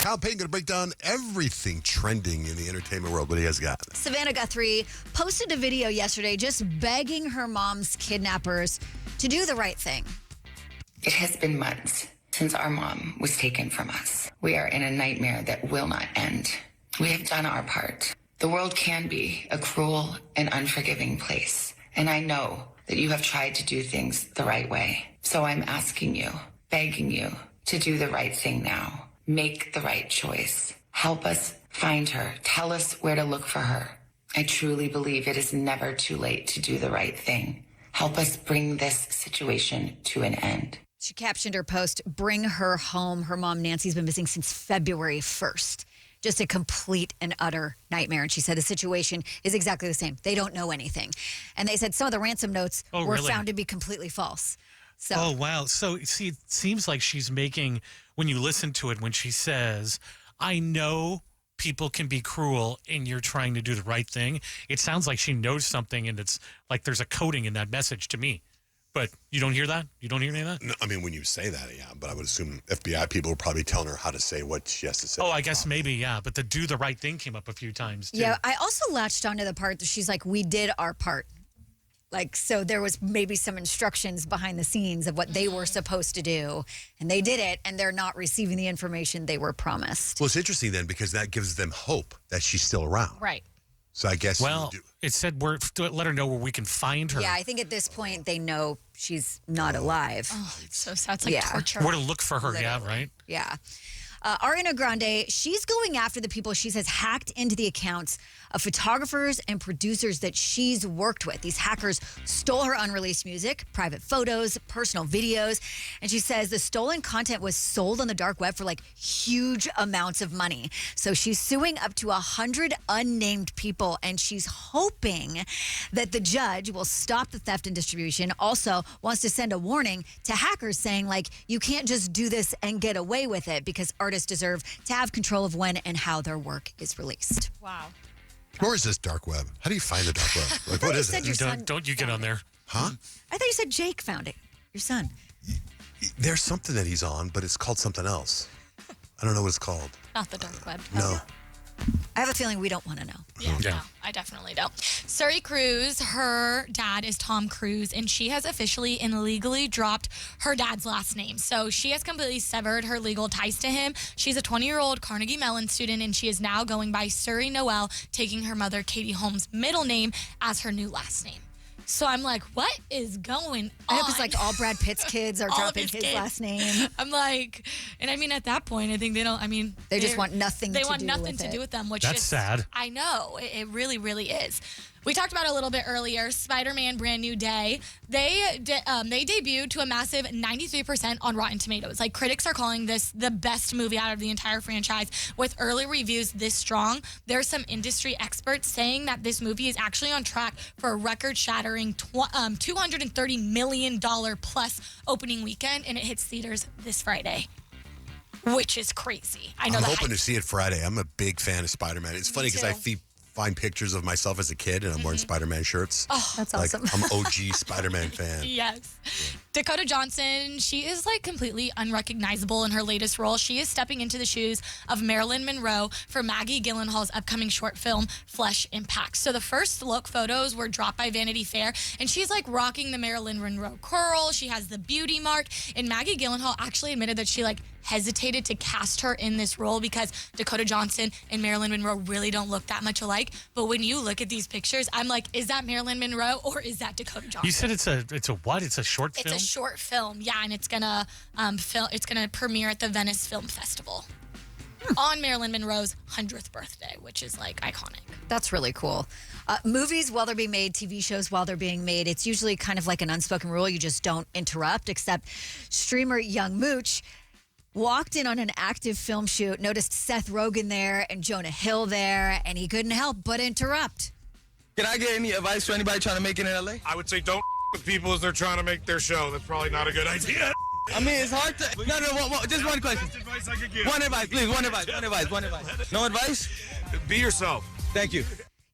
Kyle Payne going to break down everything trending in the entertainment world. What he has got. Savannah Guthrie posted a video yesterday just begging her mom's kidnappers to do the right thing. It has been months since our mom was taken from us. We are in a nightmare that will not end. We have done our part. The world can be a cruel and unforgiving place, and I know that you have tried to do things the right way. So I'm asking you, begging you, to do the right thing now. Make the right choice. Help us find her. Tell us where to look for her. I truly believe it is never too late to do the right thing. Help us bring this situation to an end. She captioned her post, "Bring her home." Her mom, Nancy's been missing since February 1st. Just a complete and utter nightmare. And she said the situation is exactly the same. They don't know anything. And they said some of the ransom notes were found to be completely false. So. Oh, wow. So, see, it seems like she's making, when you listen to it, when she says, I know people can be cruel and you're trying to do the right thing, it sounds like she knows something, and it's like there's a coding in that message to me. But you don't hear that? You don't hear any of that? No, I mean, when you say that, yeah, but I would assume FBI people are probably telling her how to say what she has to say. Oh, I guess maybe, yeah. But the do the right thing came up a few times, too. Yeah, I also latched onto the part that she's like, we did our part. Like, so there was maybe some instructions behind the scenes of what they were supposed to do, and they did it, and they're not receiving the information they were promised. Well, it's interesting then because that gives them hope that she's still around. Right. So I guess. Well, it said let her know where we can find her. Yeah, I think at this point they know she's not alive. Oh, it's so sad. It's like torture. Where to look for her, Literally. yeah, right? Yeah. Ariana Grande, she's going after the people she says hacked into the accounts of photographers and producers that she's worked with. These hackers stole her unreleased music, private photos, personal videos, and she says the stolen content was sold on the dark web for like huge amounts of money. So she's suing up to 100 unnamed people, and she's hoping that the judge will stop the theft and distribution. Also wants to send a warning to hackers saying, like, you can't just do this and get away with it, because artists deserve to have control of when and how their work is released. Wow. Or is this dark web? How do you find the dark web? Like, what is it? Don't you get on there. Huh? I thought you said Jake found it. Your son. There's something that he's on, but it's called something else. I don't know what it's called. Not the dark web. No. I have a feeling we don't want to know. Yeah, no, I definitely don't. Suri Cruise, her dad is Tom Cruise, and she has officially and legally dropped her dad's last name. So she has completely severed her legal ties to him. She's a 20-year-old Carnegie Mellon student, and she is now going by Suri Noel, taking her mother Katie Holmes' middle name as her new last name. So I'm like, what is going on? I hope it's like all Brad Pitt's kids are dropping his last name. I'm like, and I mean, at that point, I think they don't, I mean. They just want nothing to do with it. They want nothing to do with them, which That's is sad. I know. It really, really is. We talked about it a little bit earlier, Spider-Man Brand New Day. They debuted to a massive 93% on Rotten Tomatoes. Like, critics are calling this the best movie out of the entire franchise. With early reviews this strong, there's some industry experts saying that this movie is actually on track for a record-shattering $230 million plus opening weekend, and it hits theaters this Friday, which is crazy. I know. I'm hoping to see it Friday. I'm a big fan of Spider-Man. It's funny because I find pictures of myself as a kid, and I'm wearing Spider-Man shirts. Oh, that's like, awesome. I'm an OG Spider-Man fan. Yes. Yeah. Dakota Johnson, she is like completely unrecognizable in her latest role. She is stepping into the shoes of Marilyn Monroe for Maggie Gyllenhaal's upcoming short film, Flesh Impact. So the first look photos were dropped by Vanity Fair, and she's like rocking the Marilyn Monroe curl. She has the beauty mark, and Maggie Gyllenhaal actually admitted that she like hesitated to cast her in this role because Dakota Johnson and Marilyn Monroe really don't look that much alike. But when you look at these pictures, I'm like, is that Marilyn Monroe or is that Dakota Johnson? You said it's a what? It's a short film? It's a short film, yeah, and it's gonna premiere at the Venice Film Festival on Marilyn Monroe's 100th birthday, which is like iconic. That's really cool. Movies while they're being made, TV shows while they're being made, it's usually kind of like an unspoken rule. You just don't interrupt, except streamer Young Mooch walked in on an active film shoot, noticed Seth Rogen there and Jonah Hill there, and he couldn't help but interrupt. Can I get any advice for anybody trying to make it in LA? I would say don't with people as they're trying to make their show. That's probably not a good idea. I mean, it's hard to... No, just one question. Best advice I could give. One advice, please. One advice. No advice? Be yourself. Thank you.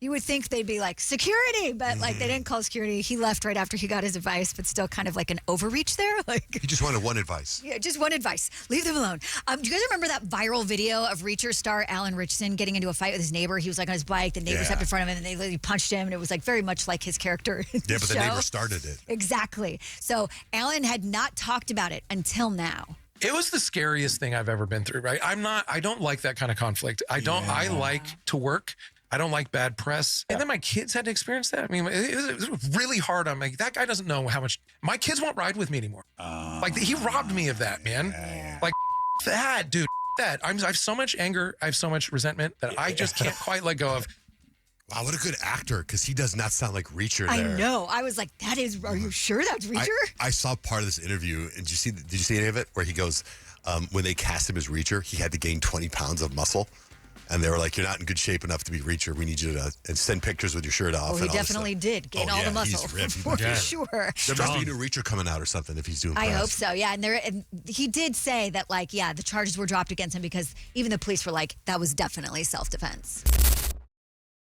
You would think they'd be like, security, but like they didn't call security. He left right after he got his advice, but still kind of like an overreach there. Like, He just wanted one advice. yeah, just one advice. Leave them alone. Do you guys remember that viral video of Reacher star Alan Richardson getting into a fight with his neighbor? He was like on his bike. The neighbor stepped in front of him and they literally punched him. And it was like very much like his character in Yeah, the but the show. neighbor started it. Exactly. So Alan had not talked about it until now. It was the scariest thing I've ever been through, right? I don't like that kind of conflict. I like to work. I don't like bad press. And then my kids had to experience that. I mean, it was really hard on me. That guy doesn't know how much. My kids won't ride with me anymore. Like, he robbed me of that, man. Like, that, dude. That. I have so much anger. I have so much resentment that I just can't quite let go of. Wow, what a good actor, because he does not sound like Reacher I there. know. I was like, are you sure that's Reacher? I saw part of this interview, and did you see any of it? Where he goes, when they cast him as Reacher, he had to gain 20 pounds of muscle. And they were like, you're not in good shape enough to be Reacher. We need you to and send pictures with your shirt off. Oh, he and all this definitely stuff. did gain all the muscle. He's ripped. For sure. There must be a new Reacher coming out or something if he's doing I press. hope so. Yeah. And he did say that, like, yeah, the charges were dropped against him because even the police were like, that was definitely self-defense.